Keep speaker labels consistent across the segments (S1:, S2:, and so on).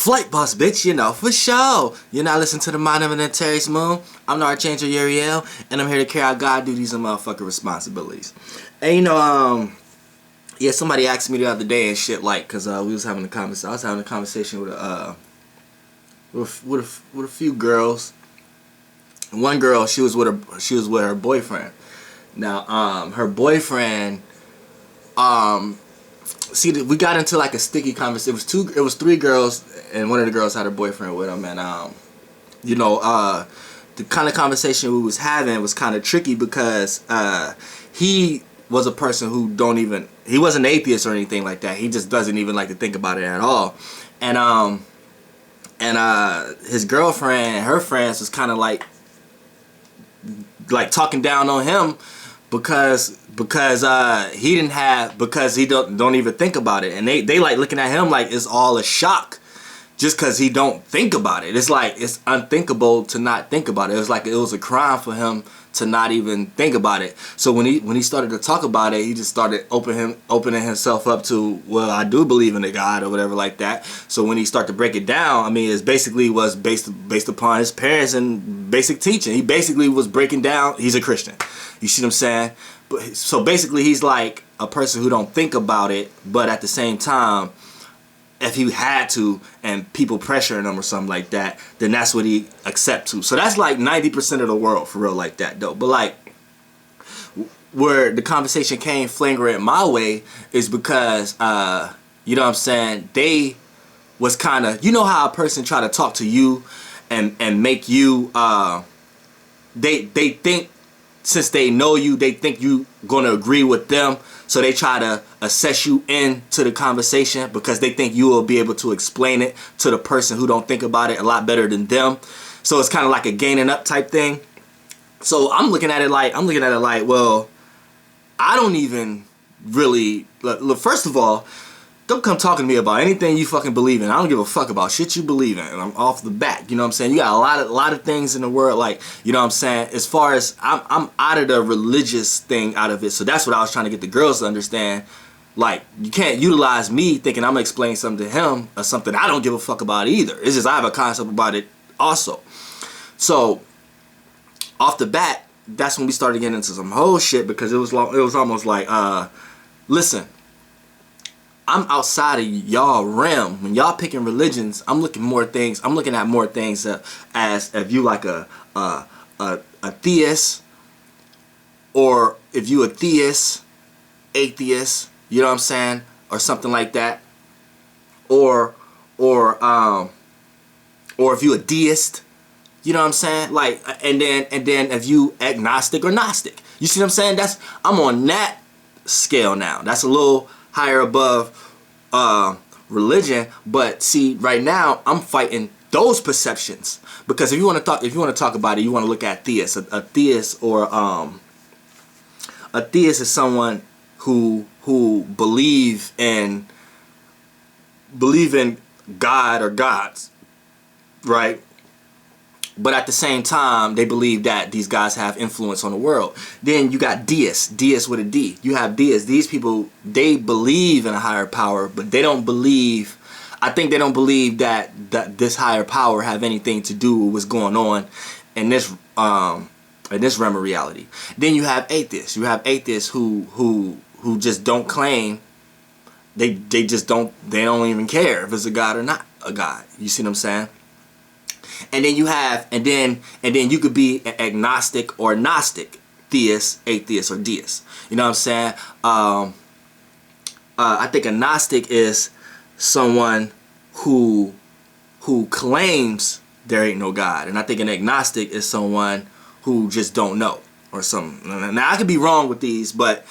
S1: Flight boss, bitch, you know, for sure. You're not listening to the Mind of an Terry's Moon. I'm the Archangel Uriel, and I'm here to carry out God duties and motherfucking responsibilities. And you know, yeah, somebody asked me the other day and shit, like, cause we was having a conversation. I was having a conversation with a few girls. One girl, she was with her boyfriend. Now, her boyfriend, see, we got into like a sticky conversation. It was three girls, and one of the girls had her boyfriend with him, and you know, the kind of conversation we was having was kind of tricky because he was a person who he wasn't an atheist or anything like that. He just doesn't even like to think about it at all, and his girlfriend and her friends was kind of like talking down on him because he don't even think about it, and they like looking at him like it's all a shock just because he don't think about it. It's like it's unthinkable to not think about it. It was like it was a crime for him to not even think about it. So when he started to talk about it, he just started opening himself up to, well, I do believe in a God or whatever like that. So when he started to break it down, I mean, it basically was based upon his parents and basic teaching. He basically was breaking down. He's a Christian. You see what I'm saying? So basically, he's like a person who don't think about it, but at the same time, if he had to and people pressuring him or something like that, then that's what he accept to. So that's like 90% of the world for real like that though. But like where the conversation came flagrant my way is because you know what I'm saying, they was kind of, you know how a person try to talk to you and make you they think, since they know you, they think you gonna agree with them, so they try to assess you into the conversation because they think you will be able to explain it to the person who don't think about it a lot better than them. So it's kind of like a gaining up type thing. So I'm looking at it like, well, I don't even really look, first of all, don't come talking to me about anything you fucking believe in. I don't give a fuck about shit you believe in. And I'm off the bat. You know what I'm saying? You got a lot of things in the world, like, you know what I'm saying? As far as I'm out of the religious thing out of it. So that's what I was trying to get the girls to understand. Like, you can't utilize me thinking I'm gonna explain something to him or something I don't give a fuck about either. It's just I have a concept about it also. So off the bat, that's when we started getting into some whole shit because it was almost like, listen, I'm outside of y'all realm. When y'all picking religions, I'm looking at more things as if you like a theist, or if you a theist, atheist, you know what I'm saying, or something like that, or if you a deist, you know what I'm saying, like, and then if you agnostic or gnostic, you see what I'm saying? I'm on that scale now. That's a little higher above religion, but see, right now I'm fighting those perceptions because if you want to talk about it, you want to look at theists. A theist or a theist is someone who believe in God or gods, right? But at the same time, they believe that these guys have influence on the world. Then you got deists with a D. You have deists. These people, they believe in a higher power, but they don't believe, I think they don't believe that this higher power have anything to do with what's going on in this realm of reality. Then you have atheists. You have atheists who just don't claim, they don't even care if it's a god or not a god. You see what I'm saying? And then you have, and then you could be an agnostic or gnostic, theist, atheist, or deist. You know what I'm saying? I think a gnostic is someone who claims there ain't no God, and I think an agnostic is someone who just don't know or something. Now I could be wrong with these, but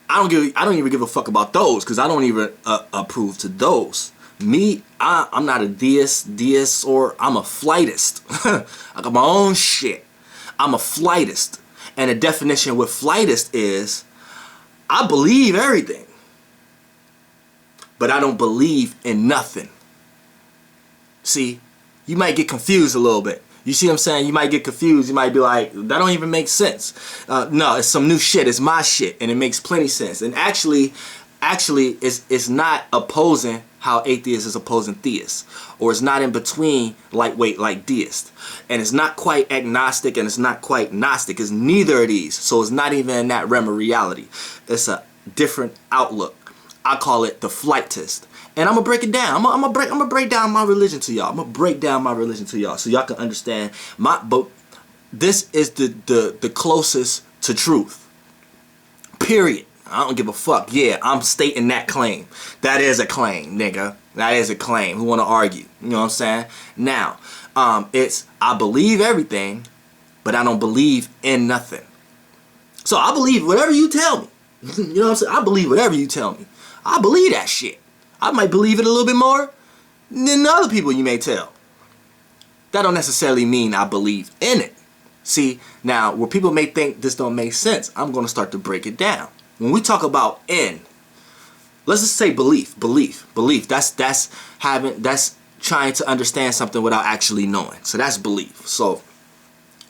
S1: I don't even give a fuck about those because I don't even approve to those. Me, I'm not a deist, or I'm a flightist. I got my own shit. I'm a flightist. And the definition with flightist is, I believe everything, but I don't believe in nothing. See, you might get confused a little bit. You see what I'm saying? You might get confused. You might be like, that don't even make sense. No, it's some new shit. It's my shit. And it makes plenty sense. And actually, actually it's not opposing how atheist is opposing theist, or it's not in between lightweight like deist, and it's not quite agnostic and it's not quite gnostic. It's neither of these, so it's not even in that realm of reality. It's a different outlook. I call it the flightism, and I'm gonna break it down. I'm gonna break down my religion to y'all. I'm gonna break down my religion to y'all so y'all can understand but this is the closest to truth, period. I don't give a fuck. Yeah, I'm stating that claim. That is a claim, nigga. That is a claim. Who want to argue? You know what I'm saying? Now, it's I believe everything, but I don't believe in nothing. So I believe whatever you tell me. You know what I'm saying? I believe whatever you tell me. I believe that shit. I might believe it a little bit more than other people you may tell. That don't necessarily mean I believe in it. See, now, where people may think this don't make sense, I'm going to start to break it down. When we talk about in, let's just say belief. That's trying to understand something without actually knowing. So that's belief. So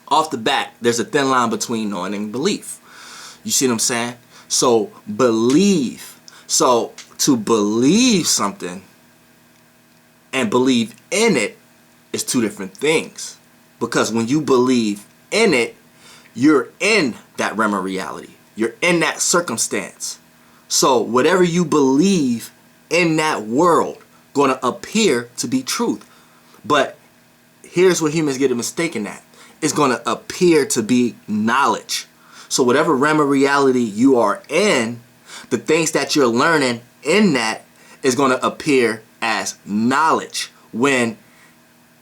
S1: off the bat, there's a thin line between knowing and belief. You see what I'm saying? So believe. So to believe something and believe in it is two different things. Because when you believe in it, you're in that realm of reality. You're in that circumstance. So whatever you believe in that world going to appear to be truth. But here's where humans get it mistaken at. It's going to appear to be knowledge. So whatever realm of reality you are in, the things that you're learning in that is going to appear as knowledge. When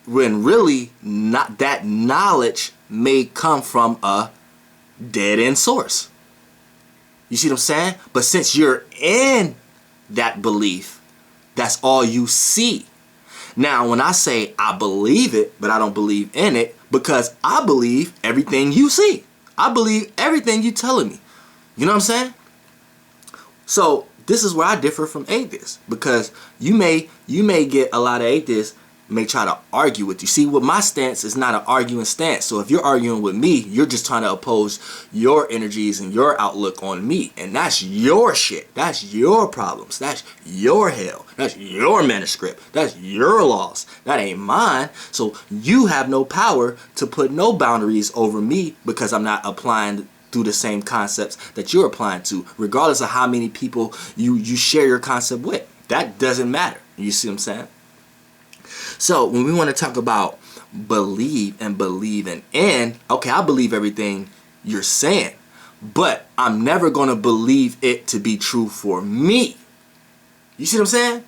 S1: really not, that knowledge may come from a dead end source. You see what I'm saying? But since you're in that belief, that's all you see. Now, when I say I believe it, but I don't believe in it, because I believe everything you see. I believe everything you telling me. You know what I'm saying? So this is where I differ from atheists, because you may get a lot of atheists may try to argue with you. See, what my stance is not an arguing stance. So if you're arguing with me, you're just trying to oppose your energies and your outlook on me. And that's your shit. That's your problems. That's your hell. That's your manuscript. That's your laws. That ain't mine. So you have no power to put no boundaries over me, because I'm not applying through the same concepts that you're applying to, regardless of how many people you share your concept with. That doesn't matter. You see what I'm saying? So when we want to talk about believe and believing in, okay, I believe everything you're saying, but I'm never going to believe it to be true for me. You see what I'm saying?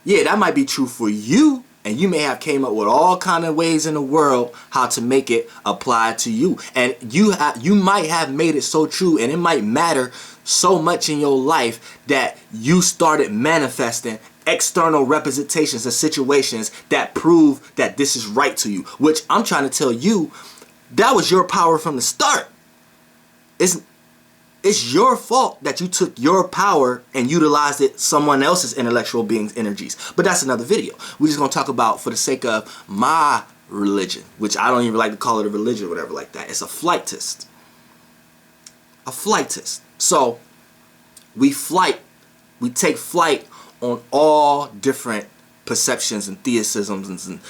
S1: Yeah, that might be true for you, and you may have came up with all kind of ways in the world how to make it apply to you. And you might have made it so true, and it might matter so much in your life that you started manifesting external representations of situations that prove that this is right to you. Which I'm trying to tell you, that was your power from the start. It's your fault that you took your power and utilized it someone else's intellectual being's energies. But that's another video. We're just going to talk about, for the sake of my religion, which I don't even like to call it a religion or whatever like that. It's a flightism. A flightism. So we take flight on all different perceptions and theisms and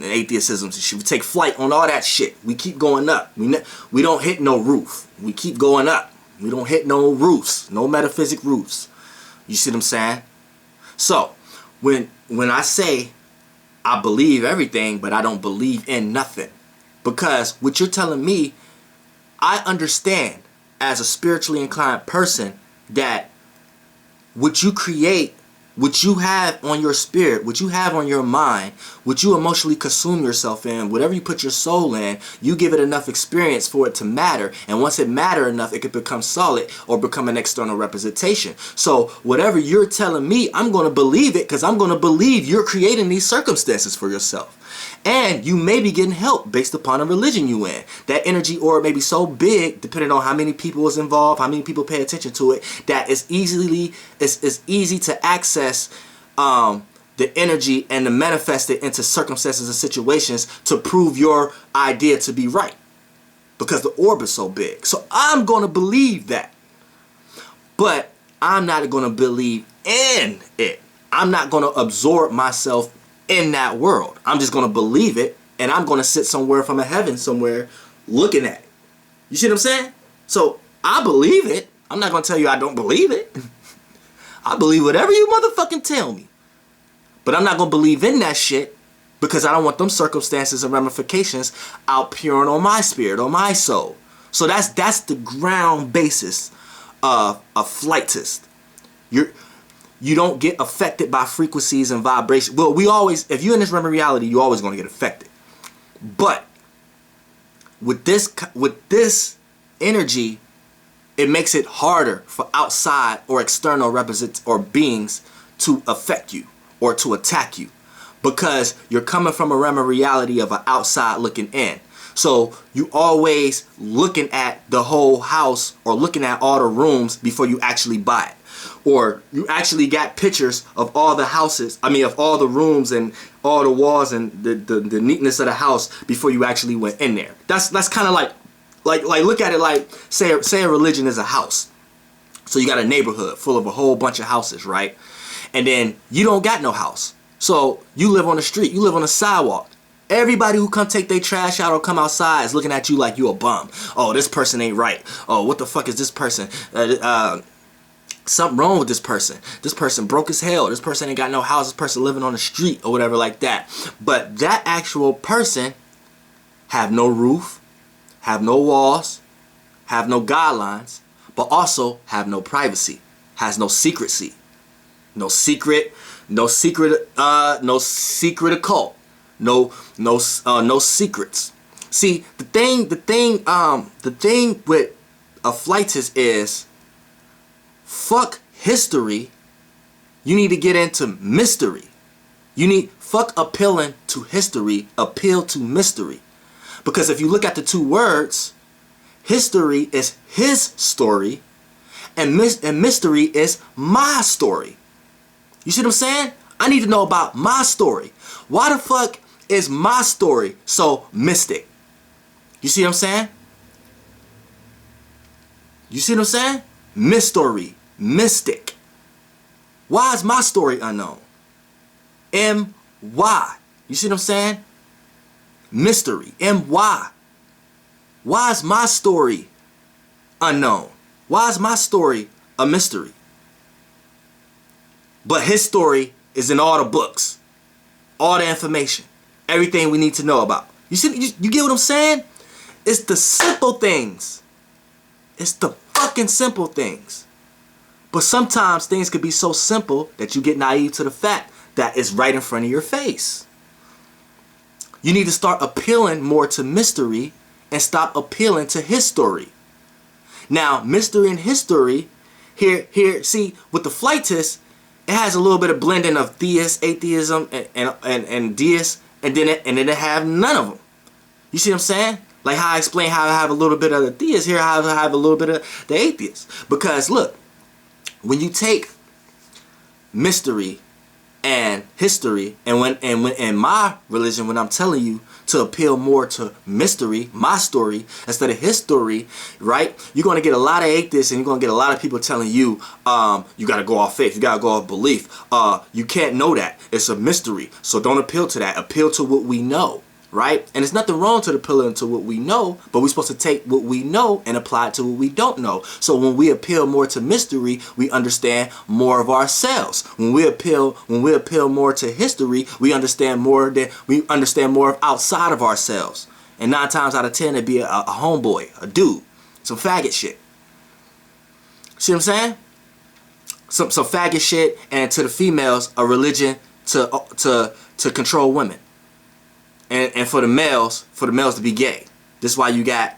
S1: atheisms. We take flight on all that shit. We keep going up. We don't hit no roof. We keep going up. We don't hit no roofs, no metaphysic roofs. You see what I'm saying? So when I say I believe everything, but I don't believe in nothing, because what you're telling me, I understand as a spiritually inclined person that what you create, what you have on your spirit, what you have on your mind, what you emotionally consume yourself in, whatever you put your soul in, you give it enough experience for it to matter. And once it matter enough, it could become solid or become an external representation. So whatever you're telling me, I'm going to believe it, because I'm going to believe you're creating these circumstances for yourself. And you may be getting help based upon a religion you in. That energy aura may be so big, depending on how many people is involved, how many people pay attention to it, that it's easy to access the energy and to manifest it into circumstances and situations to prove your idea to be right, because the orb is so big. So I'm going to believe that. But I'm not going to believe in it. I'm not going to absorb myself in that world. I'm just going to believe it, and I'm going to sit somewhere from a heaven somewhere looking at it. You see what I'm saying? So I believe it. I'm not going to tell you I don't believe it. I believe whatever you motherfucking tell me. But I'm not going to believe in that shit because I don't want them circumstances and ramifications outpouring on my spirit or my soul. So that's the ground basis of a flightist. You don't get affected by frequencies and vibrations. Well, if you're in this realm of reality, you're always going to get affected. But with this energy, it makes it harder for outside or external representatives or beings to affect you or to attack you, because you're coming from a realm of reality of an outside looking in. So you always looking at the whole house or looking at all the rooms before you actually buy it. Or you actually got pictures of all the houses, of all the rooms and all the walls and the neatness of the house before you actually went in there. That's kind of like look at it like say a religion is a house. So you got a neighborhood full of a whole bunch of houses, right? And then you don't got no house. So you live on the street, you live on the sidewalk. Everybody who come take their trash out or come outside is looking at you like you a bum. Oh, this person ain't right. Oh, what the fuck is this person? Something wrong with this person. This person broke as hell. This person ain't got no house. This person living on the street or whatever like that. But that actual person have no roof, have no walls, have no guidelines, but also have no privacy, has no secrecy, no secret occult. No secrets. See, the thing with a flightist is, fuck history. You need to get into mystery. Fuck appealing to history, appeal to mystery. Because if you look at the two words, history is his story, and mystery is my story. You see what I'm saying? I need to know about my story. Why the fuck is my story so mystic? You see what I'm saying? You see what I'm saying? Mystery, mystic. Why is my story unknown? M-Y. You see what I'm saying? Mystery, M-Y. Why is my story unknown? Why is my story a mystery? But his story is in all the books, all the information, everything we need to know about. You see, you get what I'm saying? It's the simple things. It's the fucking simple things. But sometimes things could be so simple that you get naive to the fact that it's right in front of your face. You need to start appealing more to mystery and stop appealing to history. Now, mystery and history, here, see, with the flightist, it has a little bit of blending of theist, atheism, and deist, and then it have none of them. You see what I'm saying? Like how I explain how I have a little bit of the theist here, how I have a little bit of the atheist. Because look, when you take mystery and history, and when in my religion, when I'm telling you to appeal more to mystery, my story, instead of his story, right? You're going to get a lot of atheists, and you're going to get a lot of people telling you, you got to go off faith, you got to go off belief. You can't know that. It's a mystery. So don't appeal to that. Appeal to what we know, right? And there's nothing wrong to appealing to what we know, but we're supposed to take what we know and apply it to what we don't know. So when we appeal more to mystery, we understand more of ourselves. When we appeal more to history, we understand more of outside of ourselves. And 9 times out of 10, it'd be a homeboy, a dude, some faggot shit. See what I'm saying? Some faggot shit, and to the females, a religion to control women. And for the males to be gay. This is why you got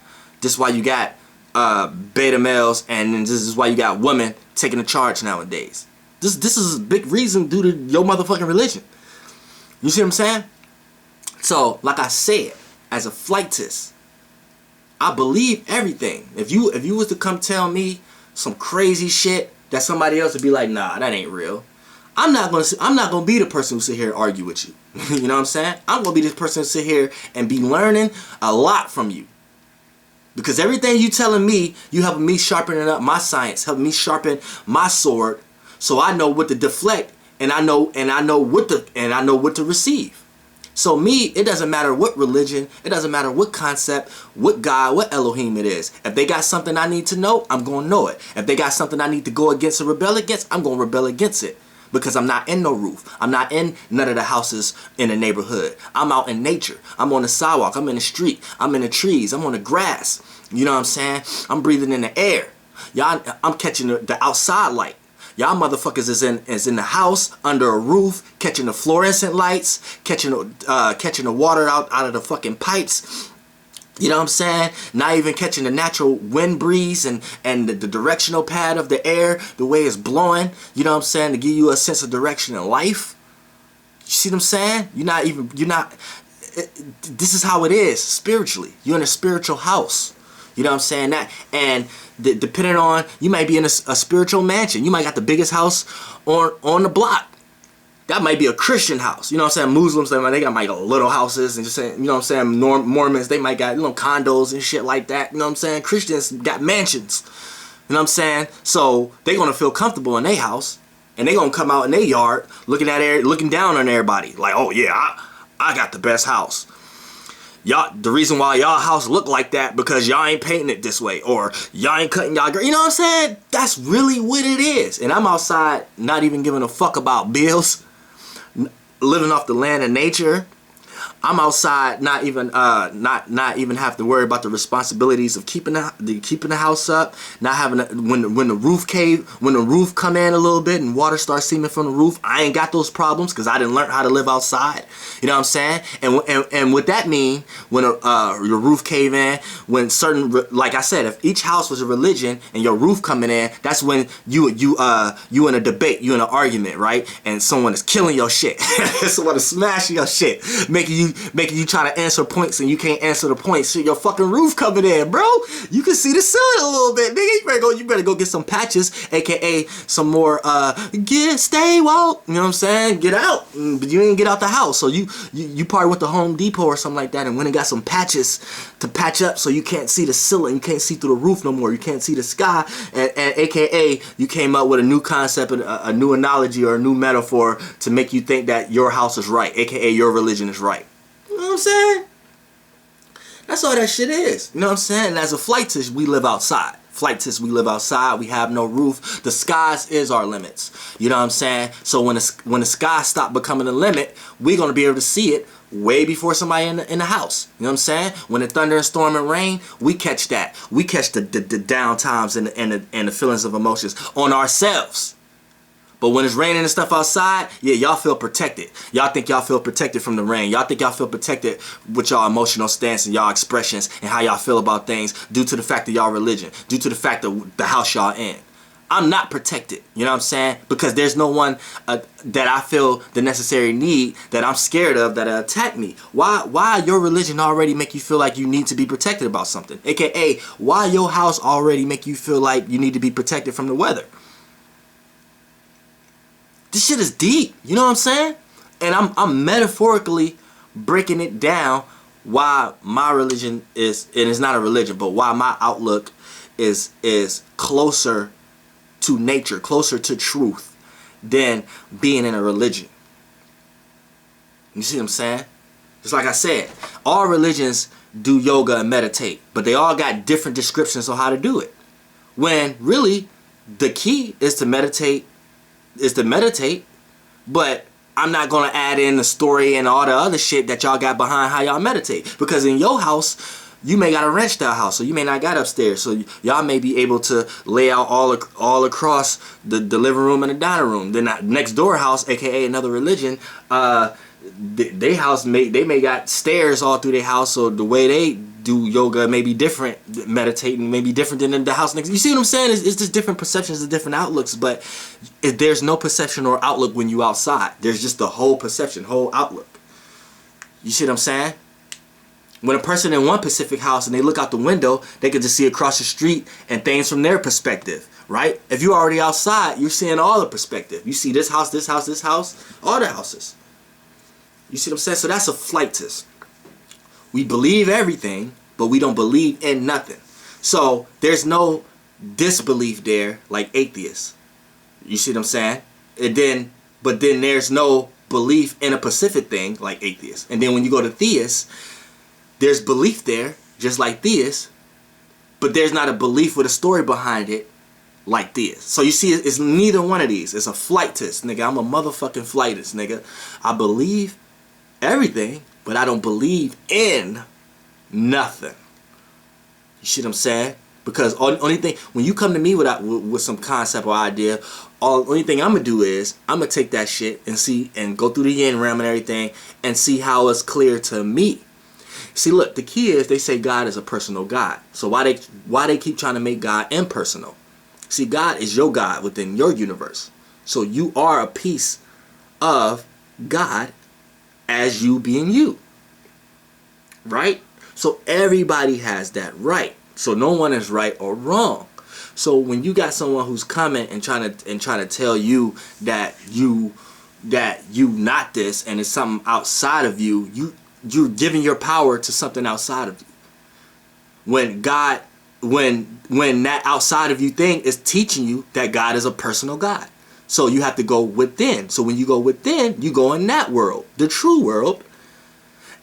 S1: beta males, and this is why you got women taking the charge nowadays. This is a big reason due to your motherfucking religion. You see what I'm saying? So, like I said, as a flightist, I believe everything. If you was to come tell me some crazy shit that somebody else would be like, nah, that ain't real, I'm not gonna be the person who sit here and argue with you. You know what I'm saying? I'm gonna be this person who sit here and be learning a lot from you. Because everything you telling me, you helping me sharpening up my science, helping me sharpen my sword, so I know what to deflect, and I know what to receive. So me, it doesn't matter what religion, it doesn't matter what concept, what God, what Elohim it is. If they got something I need to know, I'm going to know it. If they got something I need to go against or rebel against, I'm going to rebel against it. Because I'm not in no roof. I'm not in none of the houses in the neighborhood. I'm out in nature. I'm on the sidewalk. I'm in the street. I'm in the trees. I'm on the grass. You know what I'm saying? I'm breathing in the air. Y'all, I'm catching the outside light. Y'all motherfuckers is in the house under a roof, catching the fluorescent lights, catching the water out of the fucking pipes. You know what I'm saying? Not even catching the natural wind breeze and the directional pad of the air, the way it's blowing. You know what I'm saying? To give you a sense of direction in life. You see what I'm saying? This is how it is spiritually. You're in a spiritual house. You know what I'm saying? And depending on, you might be in a spiritual mansion. You might got the biggest house on the block. That might be a Christian house. You know what I'm saying? Muslims, they got like little houses and just saying, you know what I'm saying? Mormons, they might got condos and shit like that. You know what I'm saying? Christians got mansions. You know what I'm saying? So they gonna feel comfortable in their house, and they gonna come out in their yard looking down on everybody. Like, oh yeah, I got the best house. Y'all, the reason why y'all house look like that because y'all ain't painting it this way, or y'all ain't cutting y'all, you know what I'm saying? That's really what it is. And I'm outside not even giving a fuck about bills, living off the land and nature. I'm outside not even have to worry about the responsibilities of keeping the house up, not having when the roof come in a little bit and water starts seeping from the roof. I ain't got those problems because I didn't learn how to live outside. You know what I'm saying? And what that mean when your roof cave in, when certain, like I said, if each house was a religion and your roof coming in, that's when you in a debate, you in an argument, right? And someone is killing your shit, someone is smashing your shit, making you try to answer points and you can't answer the points. Shit, your fucking roof coming in, bro. You can see the ceiling a little bit, nigga. You better go get some patches, aka some more stay woke. You know what I'm saying? Get out. But you ain't get out the house. So you probably went to Home Depot or something like that and went and got some patches to patch up so you can't see the ceiling. You can't see through the roof no more. You can't see the sky. And aka you came up with a new concept, a new analogy or a new metaphor to make you think that your house is right, aka your religion is right. You know what I'm saying? That's all that shit is. You know what I'm saying? And as a flightist, we live outside. Flightists, we live outside. We have no roof. The skies is our limits. You know what I'm saying? So when the sky stop becoming a limit, we're going to be able to see it way before somebody in the house. You know what I'm saying? When the thunder and storm and rain, we catch that. We catch the down times and the feelings of emotions on ourselves. But when it's raining and stuff outside, yeah, y'all feel protected. Y'all think y'all feel protected from the rain. Y'all think y'all feel protected with y'all emotional stance and y'all expressions and how y'all feel about things due to the fact of y'all religion, due to the fact of the house y'all in. I'm not protected, you know what I'm saying? Because there's no one that I feel the necessary need that I'm scared of that attack me. Why your religion already make you feel like you need to be protected about something? AKA, why your house already make you feel like you need to be protected from the weather? This shit is deep, you know what I'm saying? And I'm metaphorically breaking it down why my religion is, and it's not a religion, but why my outlook is closer to nature, closer to truth than being in a religion. You see what I'm saying? Just like I said, all religions do yoga and meditate, but they all got different descriptions on how to do it. When really the key is to meditate, but I'm not going to add in the story and all the other shit that y'all got behind how y'all meditate. Because in your house, you may got a ranch style house, so you may not got upstairs. So y'all may be able to lay out all across the living room and the dining room. Then that next door house, aka another religion, they may got stairs all through their house, so the way they do yoga may be different, meditating may be different than the house next. You see what I'm saying? It's just different perceptions and different outlooks, but there's no perception or outlook when you outside. There's just the whole perception, whole outlook. You see what I'm saying? When a person in one Pacific house and they look out the window, they can just see across the street and things from their perspective, right? If you're already outside, you're seeing all the perspective. You see this house, this house, this house, all the houses. You see what I'm saying? So that's a flightist. We believe everything, but we don't believe in nothing. So there's no disbelief there like atheists. You see what I'm saying? But then there's no belief in a specific thing like atheists. And then when you go to theists, there's belief there, just like theists, but there's not a belief with a story behind it like theists. So you see, it's neither one of these. It's a flightist, nigga. I'm a motherfucking flightist, nigga. I believe everything, but I don't believe in nothing. You see what I'm saying? Because only thing, when you come to me with some concept or idea, only thing I'm gonna do is I'm gonna take that shit and see and go through the yin realm and everything and see how it's clear to me. See, look, the key is they say God is a personal God. So why they keep trying to make God impersonal? See, God is your God within your universe. So you are a piece of God as you being you. Right? So everybody has that right. So no one is right or wrong. So when you got someone who's coming and trying to tell you that you not this and it's something outside of you, you're giving your power to something outside of you. When that outside of you thing is teaching you that God is a personal God. So you have to go within. So when you go within, you go in that world, the true world.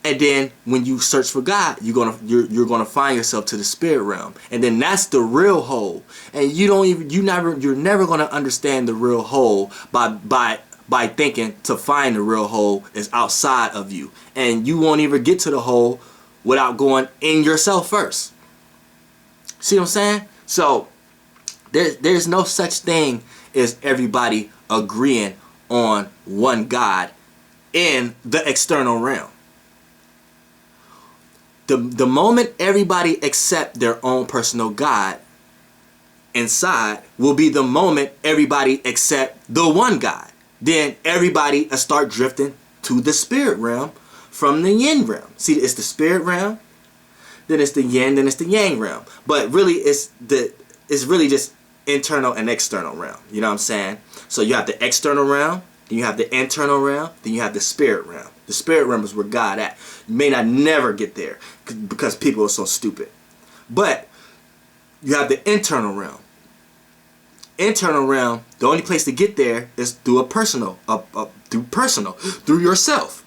S1: And then when you search for God, you're gonna find yourself to the spirit realm, and then that's the real whole. And you're never gonna understand the real whole by thinking to find the real whole is outside of you, and you won't even get to the whole without going in yourself first. See what I'm saying? So there's no such thing as everybody agreeing on one God in the external realm. The moment everybody accept their own personal God inside will be the moment everybody accept the one God. Then everybody start drifting to the spirit realm from the yin realm. See, it's the spirit realm, then it's the yin, then it's the yang realm. But really, it's really just internal and external realm. You know what I'm saying? So you have the external realm, then you have the internal realm, then you have the spirit realm. The spirit realm is where God at. You may not never get there because people are so stupid. But you have the internal realm. Internal realm, the only place to get there is through through yourself.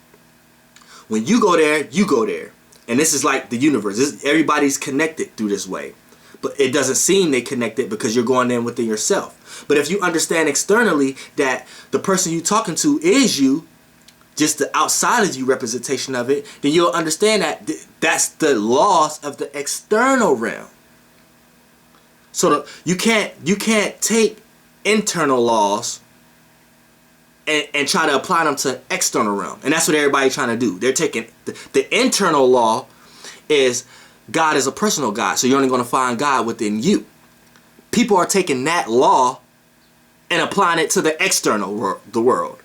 S1: When you go there, you go there. And this is like the universe. Everybody's connected through this way. But it doesn't seem they connected because you're going in within yourself. But if you understand externally that the person you're talking to is you, just the outside of you representation of it, then you'll understand that that's the laws of the external realm. So you can't take internal laws and try to apply them to external realm. And that's what everybody's trying to do. They're taking the internal law is God is a personal God. So you're only going to find God within you. People are taking that law and applying it to the external world, the world.